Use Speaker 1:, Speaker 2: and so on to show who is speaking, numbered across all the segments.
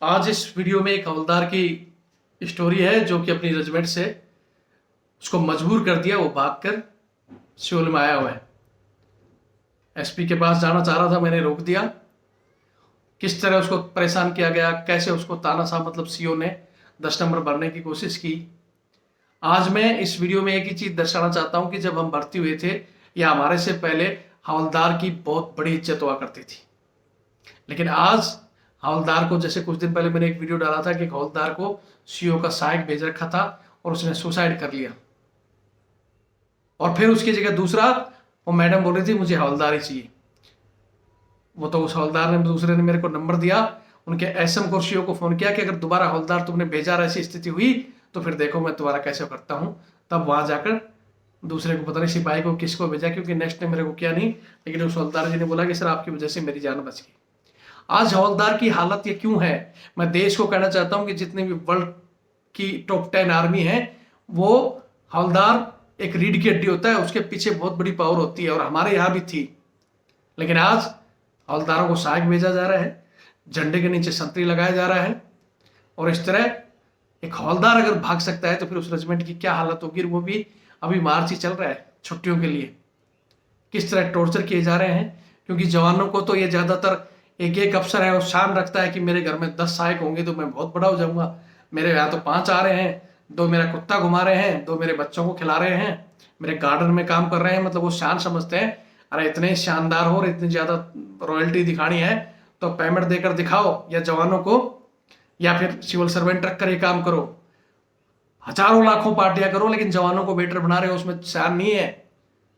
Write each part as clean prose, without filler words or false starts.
Speaker 1: आज इस वीडियो में एक हवलदार की स्टोरी है जो कि अपनी रेजिमेंट से उसको मजबूर कर दिया, वो भागकर सियोल में आया हुआ है। एसपी के पास जाना चाह रहा था, मैंने रोक दिया। किस तरह उसको परेशान किया गया, कैसे उसको तानाशाह मतलब सीओ ने 10 नंबर भरने की कोशिश की। आज मैं इस वीडियो में एक ही चीज दर्शाना चाहता हूं कि जब हम भर्ती हुए थे या हमारे से पहले हवलदार की बहुत बड़ी इज्जत हुआ करती थी, लेकिन आज हवलदार को, जैसे कुछ दिन पहले मैंने एक वीडियो डाला था कि एक हवलदार को सीओ का सहायक भेज रखा था और उसने सुसाइड कर लिया, और फिर उसकी जगह दूसरा वो मैडम बोल रही थी मुझे हवलदार ही चाहिए। वो तो उस हवलदार ने, दूसरे ने मेरे को नंबर दिया, उनके एसएम को सीओ को फोन किया कि अगर दोबारा हवलदार तुमने भेजा, ऐसी स्थिति हुई तो फिर देखो मैं दोबारा कैसे करता हूं। तब वहां जाकर दूसरे को, पता नहीं सिपाही को किसको भेजा, क्योंकि नेक्स्ट ने मेरे को किया नहीं, लेकिन उस हवलदार जी ने बोला कि सर आपकी वजह से मेरी जान बच गई। आज हवलदार की हालत ये क्यों है? मैं देश को कहना चाहता हूं कि जितनी भी वर्ल्ड की टॉप 10 आर्मी है, वो हवलदार एक रीढ़ की हड्डी होता है, उसके पीछे बहुत बड़ी पावर होती है, और हमारे यहां भी थी। लेकिन आज हवलदारों को सहायक भेजा जा रहा है, झंडे के नीचे संतरी लगाया जा रहा है, और इस तरह एक हवलदार अगर भाग सकता है तो फिर उस रेजिमेंट की क्या हालत होगी। वो भी अभी मार्च ही चल रहा है छुट्टियों के लिए, किस तरह टॉर्चर किए जा रहे हैं। क्योंकि जवानों को तो ये ज्यादातर एक एक अफसर है, वो शान रखता है कि मेरे घर में 10 सहायक होंगे तो मैं बहुत बड़ा हो जाऊंगा, मेरे यहाँ तो 5 आ रहे हैं, 2 मेरा कुत्ता घुमा रहे हैं, 2 मेरे बच्चों को खिला रहे हैं, मेरे गार्डन में काम कर रहे हैं। मतलब वो शान समझते हैं, अरे इतने शानदार हो और इतनी ज्यादा रॉयल्टी दिखानी है तो पेमेंट देकर दिखाओ, या जवानों को, या फिर सिविल सर्वेंट रखकर ये काम करो, हजारों लाखों पार्टियां करो, लेकिन जवानों को बेटर बना रहे हो, उसमें शान नहीं है।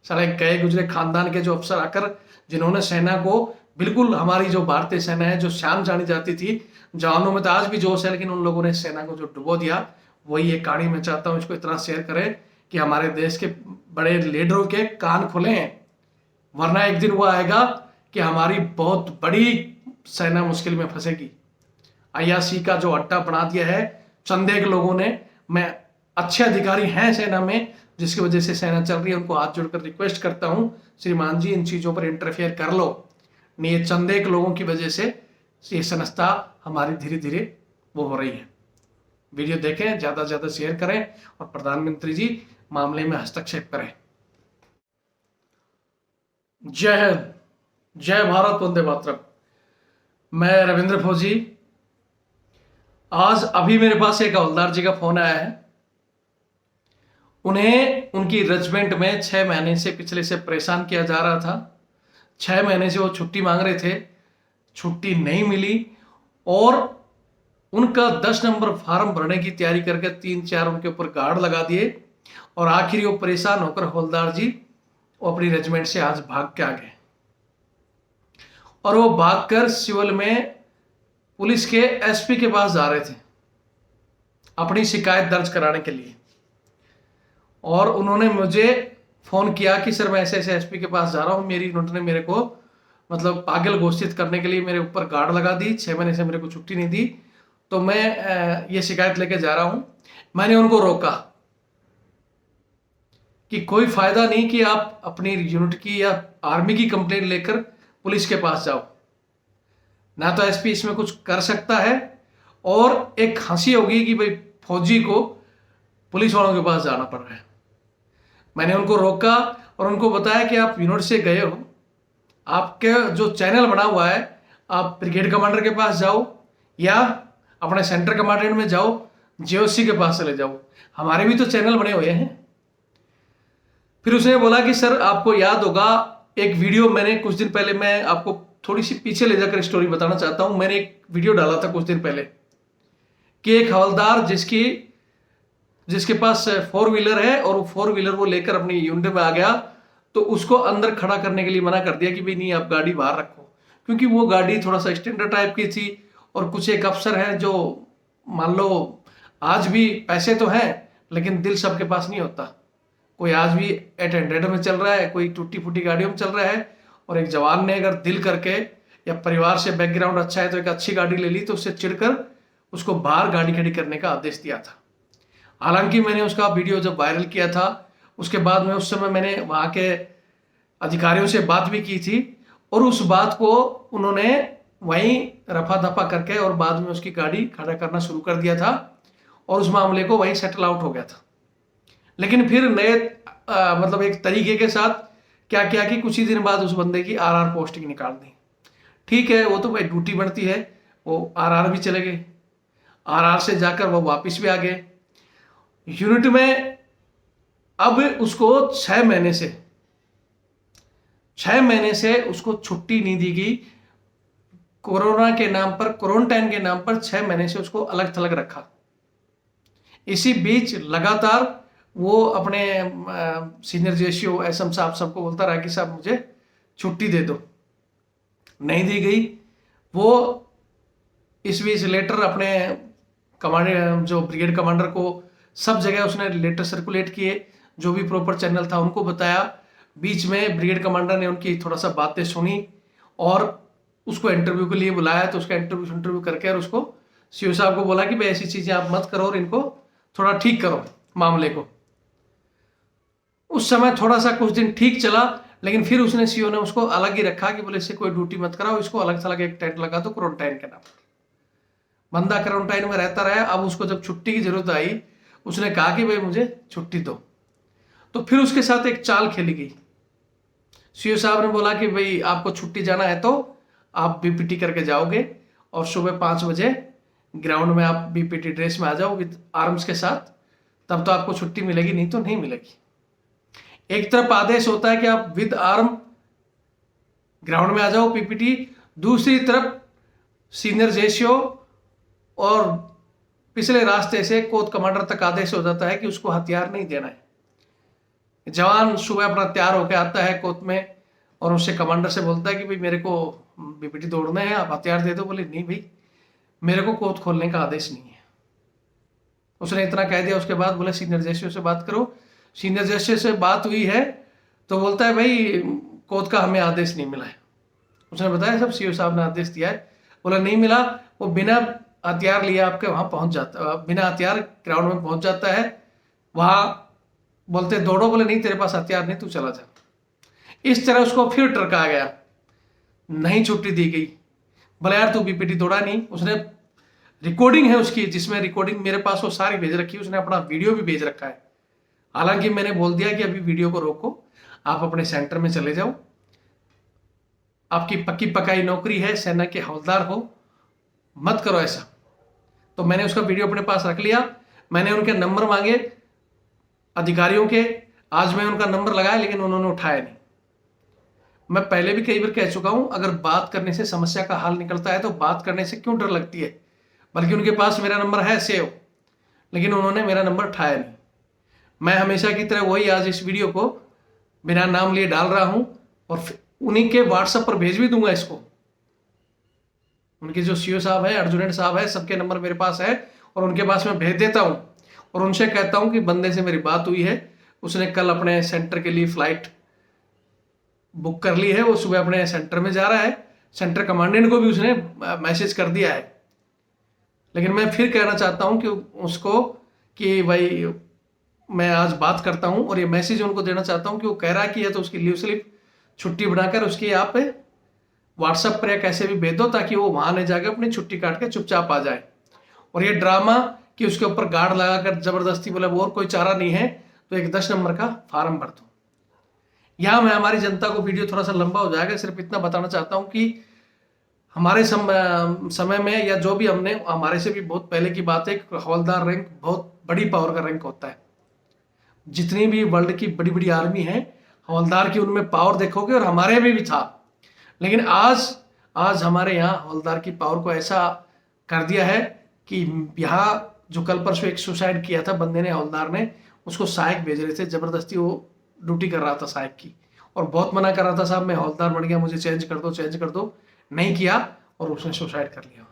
Speaker 1: सारे गए गुजरे खानदान के जो अफसर आकर, जिन्होंने सेना को, बिल्कुल हमारी जो भारतीय सेना है जो शान जानी जाती थी, जवानों में तो आज भी जोश है, लेकिन उन लोगों ने सेना को जो डुबो दिया, वही एक कहानी मैं चाहता हूं इसको इतना शेयर करें कि हमारे देश के बड़े लीडरों के कान खुले हैं। वरना एक दिन वो आएगा कि हमारी बहुत बड़ी सेना मुश्किल में फंसेगी। अय्याशी का जो अड्डा बना दिया है चंदे के लोगों ने। मैं, अच्छे अधिकारी हैं सेना में जिसकी वजह से सेना चल रही है, उनको हाथ जोड़कर रिक्वेस्ट करता हूं, श्रीमान जी इन चीजों पर इंटरफेयर कर लो, नहीं ये चंदे के लोगों की वजह से ये संस्था हमारी धीरे धीरे वो हो रही है। वीडियो देखें, ज्यादा से ज्यादा शेयर करें, और प्रधानमंत्री जी मामले में हस्तक्षेप करें। जय हिंद, जय भारत, वंदे मातरम। मैं रविंद्र फौजी। आज अभी मेरे पास एक हवलदार जी का फोन आया है। उन्हें उनकी रेजिमेंट में 6 महीने से, पिछले से परेशान किया जा रहा था। 6 महीने से वो छुट्टी मांग रहे थे, छुट्टी नहीं मिली, और उनका 10 नंबर फार्म भरने की तैयारी करके 3-4 उनके ऊपर गार्ड लगा दिए, और आखिर वो परेशान होकर हवलदार जी वो अपनी रेजिमेंट से आज भाग के आ गए। और वो भागकर सिविल में पुलिस के एसपी के पास जा रहे थे अपनी शिकायत दर्ज कराने के लिए। और उन्होंने मुझे फोन किया कि सर मैं ऐसे ऐसे एसपी के पास जा रहा हूं, मेरी यूनिट ने मेरे को मतलब पागल घोषित करने के लिए मेरे ऊपर गार्ड लगा दी, 6 महीने से मेरे को छुट्टी नहीं दी, तो मैं ये शिकायत लेके जा रहा हूं। मैंने उनको रोका कि कोई फायदा नहीं कि आप अपनी यूनिट की या आर्मी की कंप्लेंट लेकर पुलिस के पास जाओ, ना तो एसपी इसमें कुछ कर सकता है, और एक हंसी होगी कि भाई फौजी को पुलिस वालों के पास जाना पड़ रहा है। मैंने उनको रोका और उनको बताया कि आप यूनिट से गए हो, आपके जो चैनल बना हुआ है, आप ब्रिगेड कमांडर के पास जाओ या अपने सेंटर कमांडेंट में जाओ, जेओसी के पास चले जाओ, हमारे भी तो चैनल बने हुए हैं। फिर उसने बोला कि सर आपको याद होगा एक वीडियो मैंने कुछ दिन पहले, मैं आपको थोड़ी सी पीछे ले जाकर स्टोरी बताना चाहता हूं। मैंने एक वीडियो डाला था कुछ दिन पहले कि एक हवलदार जिसके पास 4 व्हीलर है, और वो 4 व्हीलर वो लेकर अपनी यूनिट में आ गया, तो उसको अंदर खड़ा करने के लिए मना कर दिया कि भाई नहीं, आप गाड़ी बाहर रखो, क्योंकि वो गाड़ी थोड़ा सा स्टैंडर्ड टाइप की थी। और कुछ एक अफसर हैं जो, मान लो आज भी पैसे तो हैं लेकिन दिल सबके पास नहीं होता, कोई आज भी 800 में चल रहा है, कोई टूटी फूटी गाड़ियों में चल रहा है, और एक जवान ने अगर दिल करके या परिवार से बैकग्राउंड अच्छा है तो एक अच्छी गाड़ी ले ली, तो उससे चिढ़कर उसको बाहर गाड़ी खड़ी करने का आदेश दिया था। हालांकि मैंने उसका वीडियो जब वायरल किया था, उसके बाद में उस समय मैंने वहां के अधिकारियों से बात भी की थी, और उस बात को उन्होंने वहीं रफा दफा करके और बाद में उसकी गाड़ी खड़ा करना शुरू कर दिया था और उस मामले को वहीं सेटल आउट हो गया था। लेकिन फिर नए मतलब एक तरीके के साथ क्या किया कि कुछ ही दिन बाद उस बंदे की आरआर पोस्टिंग निकाल दी। ठीक है, वो तो भाई ड्यूटी बढ़ती है, वो आरआर भी चले गए, आरआर से जाकर वो वापस भी आ गए यूनिट में। अब उसको 6 महीने से उसको छुट्टी नहीं दी गई। कोरोना के नाम पर, क्वारंटाइन के नाम पर 6 महीने से उसको अलग थलग रखा। इसी बीच लगातार वो अपने सीनियर जेसीओ एसएम साहब सबको बोलता रहा कि साहब मुझे छुट्टी दे दो, नहीं दी गई। वो इस बीच लेटर अपने कमांडर, जो ब्रिगेड कमांडर को, सब जगह उसने लेटर सर्कुलेट किए, जो भी प्रॉपर चैनल था उनको बताया। बीच में ब्रिगेड कमांडर ने उनकी थोड़ा सा बातें सुनी और उसको इंटरव्यू के लिए बुलाया। तो उसका इंटरव्यू करके और उसको सीओ साहब को बोला कि भाई ऐसी चीजें आप मत करो और इनको थोड़ा ठीक करो मामले को। उस समय थोड़ा सा कुछ दिन ठीक चला, लेकिन फिर उसने सीओ ने उसको अलग ही रखा कि बोले इससे कोई ड्यूटी मत कराओ, इसको अलग थलग एक टेंट लगा दो क्वारंटाइन के नाम पर। बंदा क्वारंटाइन में रहता रहा। अब उसको जब छुट्टी की जरूरत आई, उसने कहा कि भाई मुझे छुट्टी दो। तो फिर उसके साथ एक चाल खेली गई। सीओ साहब ने बोला कि भाई आपको छुट्टी जाना है तो आप बीपीटी करके जाओगे और सुबह 5 बजे ग्राउंड में आप बीपीटी ड्रेस में आ जाओ विद आर्म्स के साथ, तब तो आपको छुट्टी मिलेगी, नहीं तो नहीं मिलेगी। एक तरफ आदेश होता है कि आप विद आर्म ग्राउंड में आ जाओ पीपीटी, दूसरी तरफ सीनियर जेसीओ और पिछले रास्ते से कोत कमांडर तक आदेश हो जाता है कि उसको हथियार नहीं देना है। जवान सुबह अपना तैयार होकर आता है कोत में और उससे कमांडर से बोलता है कि भाई मेरे को बीपीटी दौड़ना है, आप हथियार दे दो। बोले नहीं भाई, मेरे को कोत खोलने का आदेश नहीं है। उसने इतना कह दिया। उसके बाद बोले सीनियर जेसीओ से बात करो। सीनियर जेसीओ से बात हुई है तो बोलता है भाई कोत का हमें आदेश नहीं मिला है। उसने बताया सब सीओ साहब ने आदेश दिया है। बोला नहीं मिला। वो बिना हथियार लिए आपके वहां पहुंच जाता, बिना हथियार ग्राउंड में पहुंच जाता है। वहां बोलते दौड़ो, बोले नहीं तेरे पास हथियार नहीं, तू चला जा। इस तरह उसको फिर टरका गया, नहीं छुट्टी दी गई। बोले यार तू बीपीटी दौड़ा नहीं। उसने रिकॉर्डिंग है उसकी, जिसमें रिकॉर्डिंग मेरे पास वो सारी भेज रखी है। उसने अपना वीडियो भी भेज रखा है। हालांकि मैंने बोल दिया कि अभी वीडियो को रोको, आप अपने सेंटर में चले जाओ, आपकी पक्की पकाई नौकरी है, सेना के हवलदार हो, मत करो ऐसा। तो मैंने उसका वीडियो अपने पास रख लिया। मैंने उनके नंबर मांगे अधिकारियों के, आज मैं उनका नंबर लगाया लेकिन उन्होंने उठाया नहीं। मैं पहले भी कई बार कह चुका हूं, अगर बात करने से समस्या का हल निकलता है तो बात करने से क्यों डर लगती है। बल्कि उनके पास मेरा नंबर है सेव, लेकिन उन्होंने मेरा नंबर उठाया नहीं। मैं हमेशा की तरह वही आज इस वीडियो को बिना नाम लिए डाल रहा हूं और उन्हीं के व्हाट्सएप पर भेज भी दूंगा इसको। उनके जो सीओ साहब है, अर्जुनेंट साहब है, सबके नंबर मेरे पास है और उनके पास मैं भेज देता हूं और उनसे कहता हूं कि बंदे से मेरी बात हुई है, उसने कल अपने सेंटर के लिए फ्लाइट बुक कर ली है, वो सुबह अपने सेंटर में जा रहा है। सेंटर कमांडेंट को भी उसने मैसेज कर दिया है। लेकिन मैं फिर कहना चाहता हूं कि उसको कि भाई मैं आज बात करता हूं और ये मैसेज उनको देना चाहता हूं कि वो कह रहा है कि या तो उसकी लीव स्लिप छुट्टी बनाकर उसकी आप व्हाट्सएप पर या कैसे भी भेज दो, ताकि वो वहां नहीं जाके अपनी छुट्टी काट के चुपचाप आ जाए। और ये ड्रामा कि उसके ऊपर गार्ड लगाकर जबरदस्ती, बोले वो और कोई चारा नहीं है तो एक 10 नंबर का फार्म भर दो। यहां मैं हमारी जनता को, वीडियो थोड़ा सा लंबा हो जाएगा, सिर्फ इतना बताना चाहता हूं कि हमारे समय में या जो भी हमने, हमारे से भी बहुत पहले की बात है, हवलदार रैंक बहुत बड़ी पावर का रैंक होता है। जितनी भी वर्ल्ड की बड़ी बड़ी आर्मी है, हवलदार की उनमें पावर देखोगे और हमारे में भी था। लेकिन आज हमारे यहाँ हवलदार की पावर को ऐसा कर दिया है कि यहाँ जो कल परसों एक सुसाइड किया था बंदे ने, हवलदार ने, उसको सहायक भेज रहे थे जबरदस्ती, वो ड्यूटी कर रहा था सहायक की और बहुत मना कर रहा था, साहब मैं हवलदार बन गया, मुझे चेंज कर दो। नहीं किया और उसने सुसाइड कर लिया।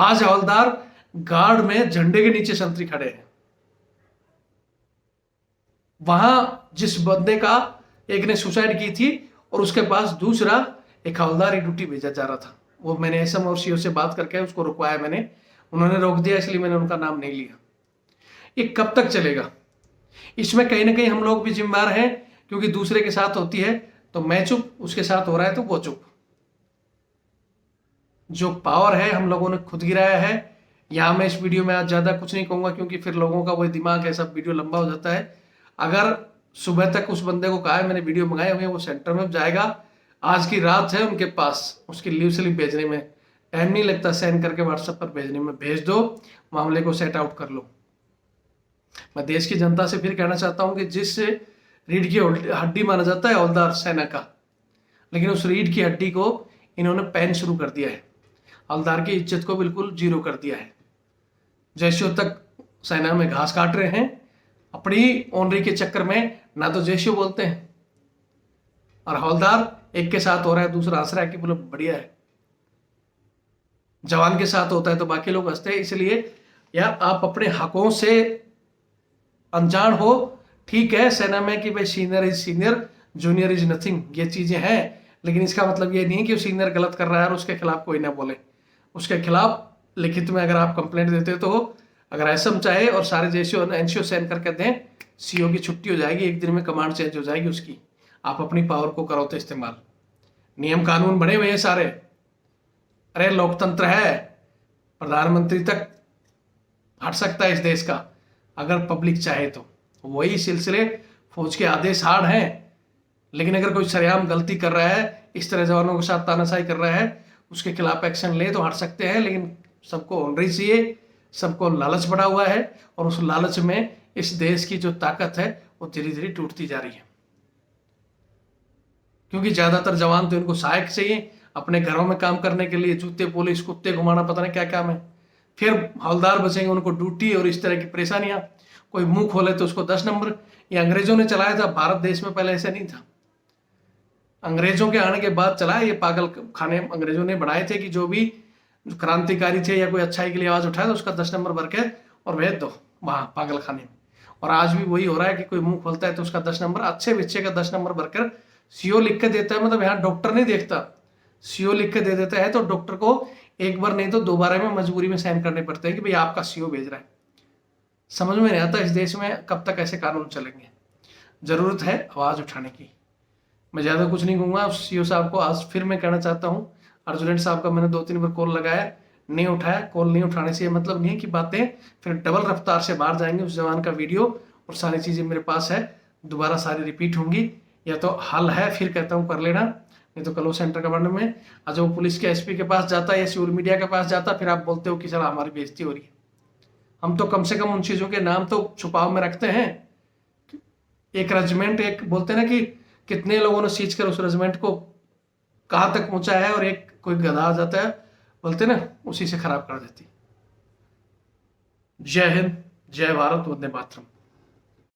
Speaker 1: आज हवलदार गार्ड में झंडे के नीचे संतरी खड़े हैं। वहां जिस बंदे का एक ने सुसाइड की थी और उसके पास दूसरा एक हवलदार ही ड्यूटी भेजा जा रहा था, वो मैंने एसएम और सीओ से बात करके उसको रुकवाया मैंने, उन्होंने रोक दिया, इसलिए मैंने उनका नाम नहीं लिया। ये कब तक चलेगा? इसमें कहीं ना कहीं हम लोग भी जिम्मेदार हैं, क्योंकि दूसरे के साथ होती है तो मैं चुप, उसके साथ हो रहा है तो वो चुप। जो पावर है हम लोगों ने खुद गिराया है। यहाँ मैं इस वीडियो में आज ज़्यादा कुछ नहीं कहूँगा, क्योंकि फिर लोगों का वही दिमाग है, सब वीडियो लंबा हो जाता है। अगर सुबह तक उस बंदे को कहा है मैंने वीडियो मंगाए हुए हैं, वो सेंटर में जाएगा, आज की रात है उनके पास, उसकी लीव स्लिप भेजने में टाइम नहीं लगता, सेंड करके व्हाट्सएप पर भेजने में, भेज दो, मामले को सेट आउट कर लो। मैं देश की जनता से फिर कहना चाहता हूँ कि जिस रीढ़ की हड्डी माना जाता है हवलदार सेना का, लेकिन उस रीढ़ की हड्डी को इन्होंने पैन शुरू कर दिया है, हवलदार की इज्जत को बिल्कुल जीरो कर दिया है। जैशियों तक सेना में घास काट रहे हैं अपनी ऑनरी के चक्कर में, ना तो जैशियो बोलते हैं, और हवलदार एक के साथ हो रहा है, दूसरा हंस रहा है कि बोलो बढ़िया है। जवान के साथ होता है तो बाकी लोग हंसते हैं। इसलिए यार आप अपने हकों से अनजान हो, ठीक है सेना में कि भाई senior is senior, junior is nothing, ये चीजें हैं, लेकिन इसका मतलब ये नहीं कि सीनियर गलत कर रहा है और उसके खिलाफ कोई ना बोले। उसके खिलाफ लिखित में अगर आप कंप्लेंट देते तो अगर एसएम चाहे और सारे जेसीओ एनसीओ साइन करके दें, सीओ की छुट्टी हो जाएगी, एक दिन में कमांड चेंज हो जाएगी उसकी। आप अपनी पावर को करो तो इस्तेमाल, नियम कानून बने हुए हैं सारे। अरे लोकतंत्र है, प्रधानमंत्री तक हट सकता है इस देश का अगर पब्लिक चाहे तो। वही सिलसिले फौज के आदेश हार्ड हैं, लेकिन अगर कोई सरेआम गलती कर रहा है, इस तरह जवानों के साथ तानाशाही कर रहा है, उसके खिलाफ एक्शन ले तो हट सकते हैं। लेकिन सबको ऑनरी चाहिए, सबको लालच बढ़ा हुआ है, और उस लालच में इस देश की जो ताकत है वो धीरे धीरे टूटती जा रही है। क्योंकि ज्यादातर जवान तो इनको सहायक चाहिए अपने घरों में काम करने के लिए, जूते पुलिस कुत्ते घुमाना, पता नहीं क्या काम है। फिर हवलदार बचेंगे, उनको ड्यूटी और इस तरह की परेशानियां। कोई मुंह खोले तो उसको 10 नंबर। ये अंग्रेजों ने चलाया था, भारत देश में पहले ऐसे नहीं था। अंग्रेजों के आने के बाद चला ये पागल खाने अंग्रेजों ने बनाए थे कि जो भी क्रांतिकारी थे या कोई अच्छाई के लिए आवाज उठाए तो उसका 10 नंबर भर के और भेज दो वहां पागल खाने में। और आज भी वही हो रहा है कि कोई मुंह खोलता है तो उसका 10 नंबर, अच्छे बच्चे का 10 नंबर भरकर सीओ लिख के देता है। मतलब यहाँ डॉक्टर नहीं देखता, सीओ लिख के दे देता है, तो डॉक्टर को एक बार नहीं तो दोबारा में मजबूरी में साइन करने पड़ते हैं कि भाई आपका सीओ भेज रहा है। समझ में नहीं आता इस देश में कब तक ऐसे कानून चलेंगे। जरूरत है आवाज उठाने की। मैं ज्यादा कुछ नहीं कहूंगा। सीओ साहब को आज फिर मैं कहना चाहता हूँ, अर्जुनेंट साहब का मैंने 2-3 बार कॉल लगाया, नहीं उठाया। कॉल नहीं उठाने से ये मतलब नहीं है कि बातें फिर डबल रफ्तार से बाहर जाएंगी। उस जवान का वीडियो और सारी चीजें मेरे पास है, दोबारा सारी रिपीट होंगी। या तो हल है फिर कहता हूँ कर लेना, नहीं तो कलो सेंटर कमांड में आज वो पुलिस के एसपी के पास जाता है या सिविल मीडिया के पास जाता, फिर आप बोलते हो कि सर हमारी बेइज्जती हो रही है। हम तो कम से कम उन चीजों के नाम तो छुपाव में रखते हैं। एक रेजिमेंट, एक बोलते हैं ना कि कितने लोगों ने सींच कर उस रेजिमेंट को कहाँ तक पहुंचाया है, और एक कोई गधा आ जाता है बोलते ना उसी से खराब कर देती। जय हिंद, जय भारत, वंदे मातरम।